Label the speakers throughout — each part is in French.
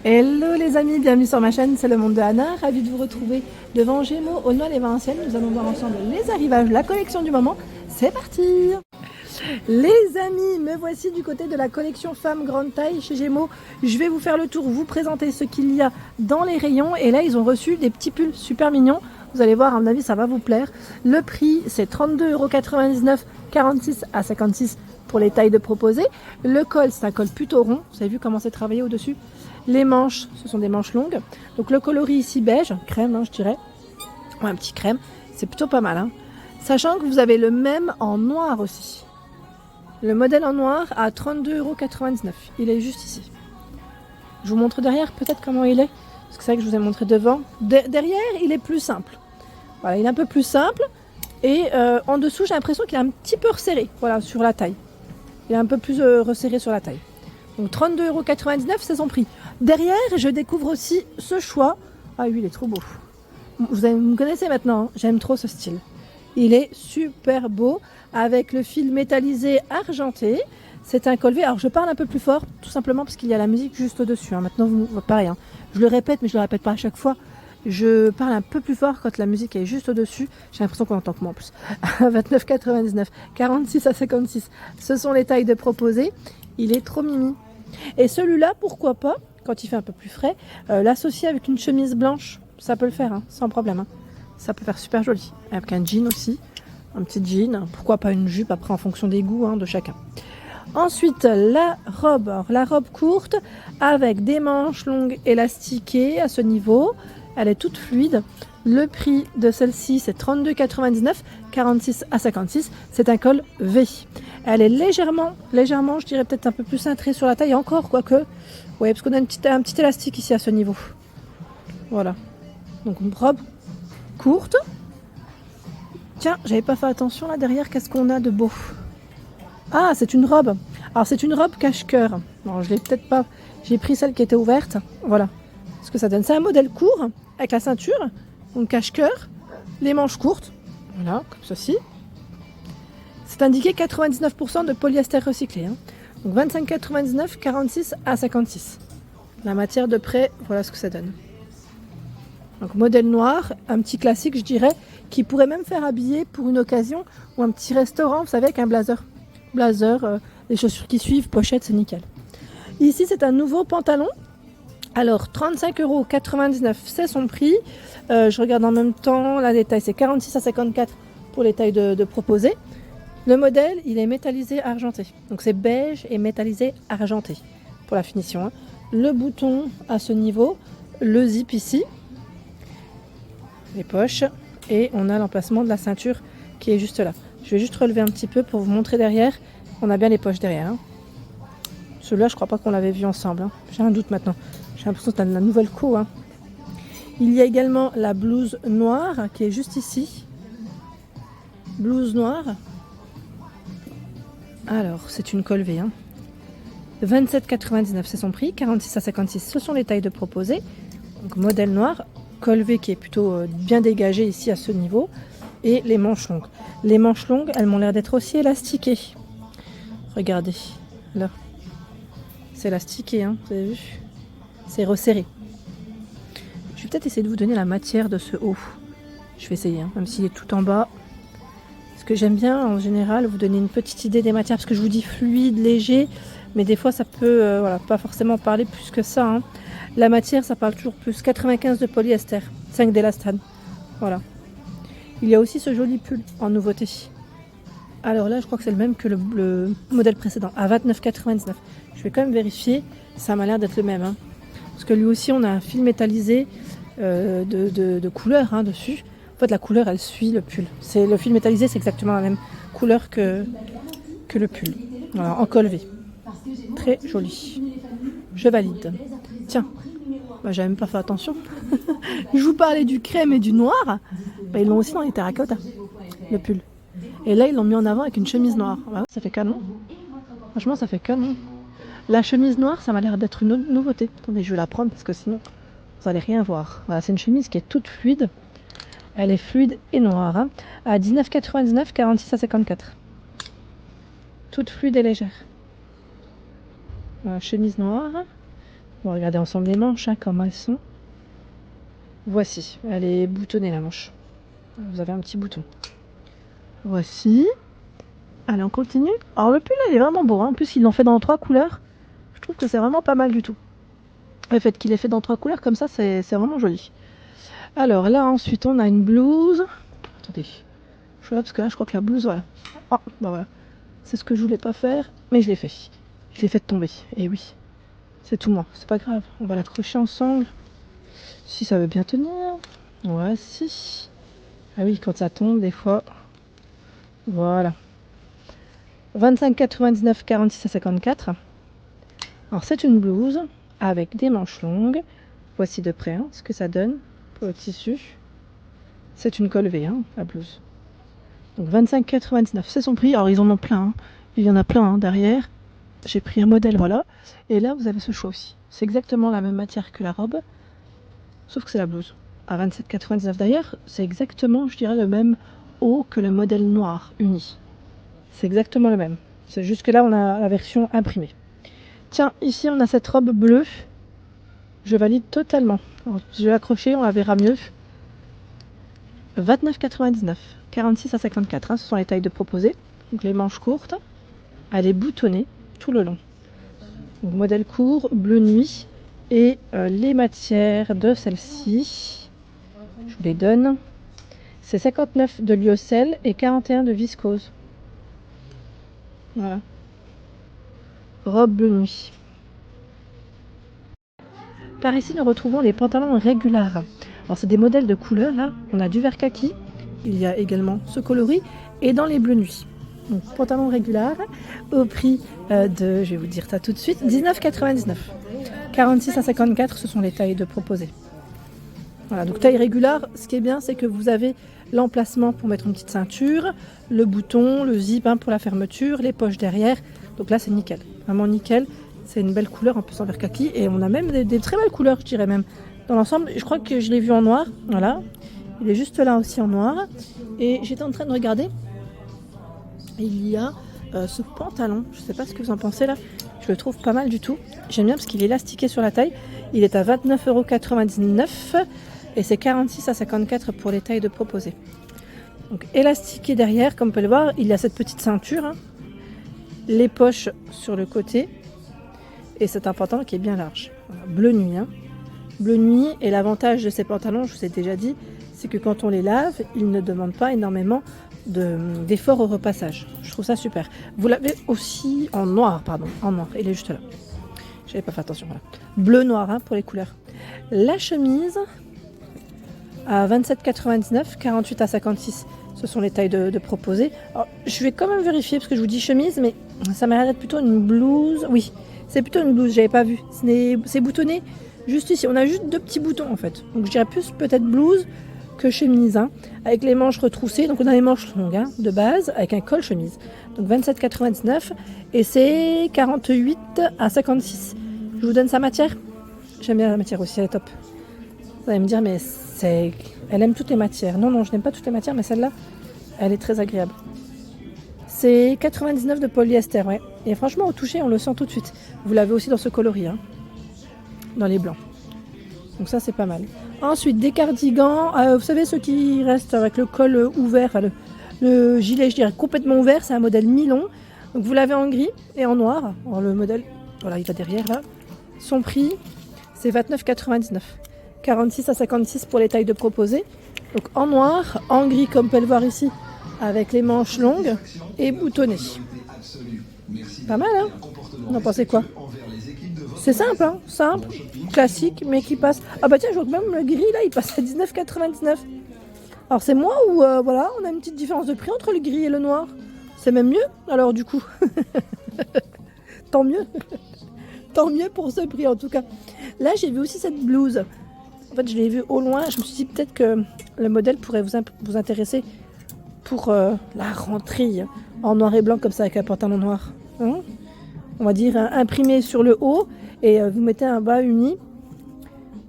Speaker 1: Hello les amis, bienvenue sur ma chaîne, c'est le monde de Anna, ravi de vous retrouver devant Gémeaux, Aulnoy-les-Valenciennes. Nous allons voir ensemble les arrivages, la collection du moment, c'est parti. Les amis, me voici du côté de la collection femmes grande taille chez Gémeaux. Je vais vous faire le tour, vous présenter ce qu'il y a dans les rayons. Et là ils ont reçu des petits pulls super mignons, vous allez voir, à mon avis ça va vous plaire. Le prix c'est 32,99 €, 46 à 56 pour les tailles de proposées. Le col c'est un col plutôt rond, vous avez vu comment c'est travaillé au dessus. Les manches, ce sont des manches longues. Donc le coloris ici beige, crème je dirais. Ouais, un petit crème, c'est plutôt pas mal. Sachant que vous avez le même en noir aussi. Le modèle en noir à 32,99 €. Il est juste ici. Je vous montre derrière peut-être comment il est. Parce que c'est vrai que je vous ai montré devant. Derrière, il est plus simple. Voilà, il est un peu plus simple. Et en dessous, j'ai l'impression qu'il est un petit peu resserré. Voilà, sur la taille. Il est un peu plus resserré sur la taille. Donc 32,99 €, c'est son prix. Derrière, je découvre aussi ce choix. Ah oui, il est trop beau. Vous me connaissez maintenant, j'aime trop ce style. Il est super beau, avec le fil métallisé argenté. C'est un col V. Alors je parle un peu plus fort, tout simplement parce qu'il y a la musique juste au-dessus. Maintenant, pareil, je le répète, mais je le répète pas à chaque fois. Je parle un peu plus fort quand la musique est juste au-dessus. J'ai l'impression qu'on entend que moi en plus. 29,99 €, 46 à 56. Ce sont les tailles de proposées. Il est trop mimi. Et celui-là, pourquoi pas, quand il fait un peu plus frais, l'associer avec une chemise blanche, ça peut le faire, sans problème. Ça peut faire super joli. Avec un jean aussi, un petit jean, pourquoi pas une jupe, après en fonction des goûts de chacun. Ensuite, la robe. Alors, la robe courte avec des manches longues élastiquées à ce niveau. Elle est toute fluide. Le prix de celle-ci, c'est 32,99 €, 46 à 56. C'est un col V. Elle est légèrement, je dirais peut-être un peu plus cintrée sur la taille encore, quoique. Oui, parce qu'on a un petit élastique ici à ce niveau. Voilà. Donc une robe courte. Tiens, j'avais pas fait attention là derrière, qu'est-ce qu'on a de beau? Ah, c'est une robe. Alors c'est une robe cache-cœur. Alors je l'ai peut-être pas. J'ai pris celle qui était ouverte. Voilà. Ce que ça donne. C'est un modèle court avec la ceinture. Donc cache-cœur. Les manches courtes. Voilà, comme ceci. C'est indiqué 99% de polyester recyclé. Donc 25,99 €, 46 à 56. La matière de près, voilà ce que ça donne. Donc modèle noir, un petit classique je dirais, qui pourrait même faire habiller pour une occasion ou un petit restaurant, vous savez, avec un blazer. Blazer, les chaussures qui suivent, pochette, c'est nickel. Ici c'est un nouveau pantalon. Alors 35,99 €, c'est son prix. Je regarde en même temps, la détail c'est 46 à 54 pour les tailles de proposées. Le modèle, il est métallisé argenté. Donc c'est beige et métallisé argenté pour la finition. Le bouton à ce niveau, le zip ici, les poches, et on a l'emplacement de la ceinture qui est juste là. Je vais juste relever un petit peu pour vous montrer derrière. On a bien les poches derrière. Celui-là, je crois pas qu'on l'avait vu ensemble. J'ai un doute maintenant. J'ai l'impression que c'est la nouvelle co. Il y a également la blouse noire qui est juste ici. Blouse noire. Alors, c'est une col V. 27,99 € c'est son prix, 46 à 56 ce sont les tailles de proposées. Donc modèle noir, col V qui est plutôt bien dégagé ici à ce niveau. Et les manches longues. Les manches longues, elles m'ont l'air d'être aussi élastiquées. Regardez, là. C'est élastiqué, vous avez vu? C'est resserré. Je vais peut-être essayer de vous donner la matière de ce haut. Je vais essayer, même s'il est tout en bas. Ce que j'aime bien en général, vous donner une petite idée des matières, parce que je vous dis fluide, léger, mais des fois ça peut pas forcément parler plus que ça. La matière, ça parle toujours plus. 95 de polyester, 5 d'élastane. Voilà. Il y a aussi ce joli pull en nouveauté. Alors là, je crois que c'est le même que le modèle précédent, à 29,99 €. Je vais quand même vérifier, ça m'a l'air d'être le même. Parce que lui aussi, on a un fil métallisé de couleur dessus. En fait, la couleur, elle suit le pull. Le fil métallisé, c'est exactement la même couleur que le pull. Voilà, en col V. Très joli. Je valide. Tiens, j'avais même pas fait attention. Je vous parlais du crème et du noir. Ils l'ont aussi dans les terracotta, le pull. Et là, ils l'ont mis en avant avec une chemise noire. Ça fait canon. Franchement, ça fait canon. La chemise noire, ça m'a l'air d'être une nouveauté. Attendez, je vais la prendre parce que sinon, vous n'allez rien voir. Voilà, c'est une chemise qui est toute fluide. Elle est fluide et noire. À 19,99 €, 46 à 54. Toute fluide et légère. Voilà, chemise noire. On va regarder ensemble les manches, hein, comment elles sont. Voici, elle est boutonnée la manche. Vous avez un petit bouton. Voici. Allez, on continue. Alors le pull, il est vraiment beau. Hein. En plus, ils l'ont fait dans 3 couleurs. Je trouve que c'est vraiment pas mal du tout. Le fait qu'il est fait dans 3 couleurs comme ça, c'est vraiment joli. Alors là, ensuite, on a une blouse. Attendez. Je vois parce que là, je crois que la blouse, voilà. Oh, bah voilà. C'est ce que je voulais pas faire, mais je l'ai fait. Je l'ai fait tomber. Et oui, c'est tout moi. C'est pas grave. On va l'accrocher ensemble. Si ça veut bien tenir. Voici. Ah oui, quand ça tombe, des fois. Voilà. 25,99, 46 à 54. Alors, c'est une blouse avec des manches longues. Voici de près hein, ce que ça donne pour le tissu. C'est une colle V, hein, la blouse. Donc 25,99, c'est son prix. Alors ils en ont plein, hein. Il y en a plein hein, derrière. J'ai pris un modèle, voilà. Et là, vous avez ce choix aussi. C'est exactement la même matière que la robe, sauf que c'est la blouse. À 27,99 d'ailleurs, c'est exactement, je dirais, le même haut que le modèle noir uni. C'est exactement le même. C'est juste que là, on a la version imprimée. Tiens, ici, on a cette robe bleue. Je valide totalement. Alors, je vais l'accrocher, on la verra mieux. 29,99, 46 à 54, hein, ce sont les tailles de proposées. Donc les manches courtes, elle est boutonnée tout le long. Donc, modèle court, bleu nuit. Et les matières de celle-ci, je vous les donne. C'est 59 de lyocell et 41 de viscose. Voilà. Robe bleu nuit. Par ici, nous retrouvons les pantalons régulaires. Alors, c'est des modèles de couleurs, là. On a du vert kaki. Il y a également ce coloris. Et dans les bleus nuits. Donc, pantalon régulaire au prix de, je vais vous dire ça tout de suite, 19,99. 46 à 54, ce sont les tailles de proposées. Voilà, donc taille régulière. Ce qui est bien, c'est que vous avez l'emplacement pour mettre une petite ceinture, le bouton, le zip hein, pour la fermeture, les poches derrière. Donc là, c'est nickel. Vraiment nickel. C'est une belle couleur, un peu sans vert kaki. Et on a même des très belles couleurs, je dirais même. Dans l'ensemble, je crois que je l'ai vu en noir. Voilà. Il est juste là aussi en noir. Et j'étais en train de regarder. Il y a ce pantalon. Je ne sais pas ce que vous en pensez là. Je le trouve pas mal du tout. J'aime bien parce qu'il est élastiqué sur la taille. Il est à 29,99 €. Et c'est 46 à 54 pour les tailles de proposées. Donc élastiqué derrière, comme vous pouvez le voir. Il y a cette petite ceinture. Hein. Les poches sur le côté. Et c'est un pantalon qui est bien large. Voilà, bleu nuit. Hein. Bleu nuit. Et l'avantage de ces pantalons, je vous ai déjà dit, c'est que quand on les lave, ils ne demandent pas énormément d'efforts au repassage. Je trouve ça super. Vous l'avez aussi en noir, pardon. En noir. Il est juste là. J'avais pas fait attention. Voilà. Bleu noir hein, pour les couleurs. La chemise à 27,99, 48 à 56. Ce sont les tailles de proposées. Alors, je vais quand même vérifier parce que je vous dis chemise, mais ça m'a l'air d'être plutôt une blouse. Oui. C'est plutôt une blouse, j'avais pas vu. C'est boutonné juste ici. On a juste 2 petits boutons en fait. Donc je dirais plus peut-être blouse que chemise. Hein, avec les manches retroussées. Donc on a les manches longues hein, de base avec un col chemise. Donc 27,99 et c'est 48 à 56. Je vous donne sa matière. J'aime bien la matière aussi, elle est top. Vous allez me dire mais elle aime toutes les matières. Non, je n'aime pas toutes les matières, mais celle-là, elle est très agréable. C'est 99 de polyester, ouais. Et franchement, au toucher, on le sent tout de suite. Vous l'avez aussi dans ce coloris, hein, dans les blancs. Donc ça, c'est pas mal. Ensuite, des cardigans. Vous savez, ceux qui restent avec le col ouvert, enfin, le gilet, je dirais, complètement ouvert. C'est un modèle mi-long. Donc vous l'avez en gris et en noir. Alors le modèle, voilà, il va derrière, là. Son prix, c'est 29,99. 46 à 56 pour les tailles de proposées. Donc en noir, en gris, comme on peut le voir ici, avec les manches longues et boutonnées. Pas mal, hein? Vous en pensez quoi? C'est simple, hein? Simple, classique, mais qui passe... Ah bah tiens, je vois que même le gris, là, il passe à 19,99. Alors c'est moi ou voilà, on a une petite différence de prix entre le gris et le noir. C'est même mieux, alors du coup. Tant mieux. Tant mieux pour ce prix, en tout cas. Là, j'ai vu aussi cette blouse. En fait, je l'ai vue au loin. Je me suis dit peut-être que le modèle pourrait vous intéresser pour la rentrée en noir et blanc comme ça avec un pantalon noir. Hein, on va dire imprimé sur le haut et vous mettez un bas uni.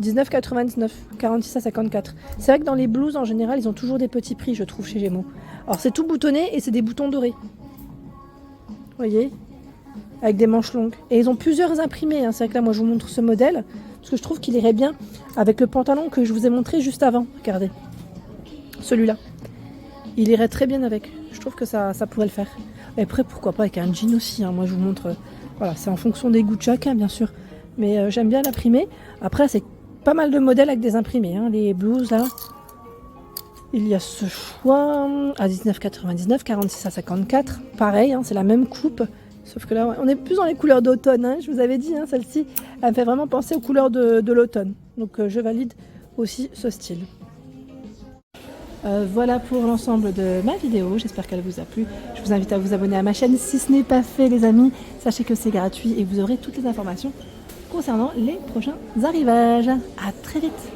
Speaker 1: 19,99, 46 à 54. C'est vrai que dans les blouses en général ils ont toujours des petits prix, je trouve, chez Gémeaux. Alors c'est tout boutonné et c'est des boutons dorés. Vous voyez, avec des manches longues. Et ils ont plusieurs imprimés, hein. C'est vrai que là, moi, je vous montre ce modèle, parce que je trouve qu'il irait bien avec le pantalon que je vous ai montré juste avant. Regardez, celui-là. Il irait très bien avec. Je trouve que ça pourrait le faire. Et après, pourquoi pas avec un jean aussi, hein. Moi, je vous montre... voilà, c'est en fonction des goûts de chacun, bien sûr. Mais j'aime bien l'imprimer. Après, c'est pas mal de modèles avec des imprimés, hein. Les blouses, là. Il y a ce choix à 19,99, 46 à 54. Pareil, hein, c'est la même coupe. Sauf que là, ouais, on est plus dans les couleurs d'automne, hein. Je vous avais dit, hein, celle-ci, elle me fait vraiment penser aux couleurs de l'automne. Donc, je valide aussi ce style. Voilà pour l'ensemble de ma vidéo, j'espère qu'elle vous a plu. Je vous invite à vous abonner à ma chaîne si ce n'est pas fait, les amis. Sachez que c'est gratuit et vous aurez toutes les informations concernant les prochains arrivages. À très vite.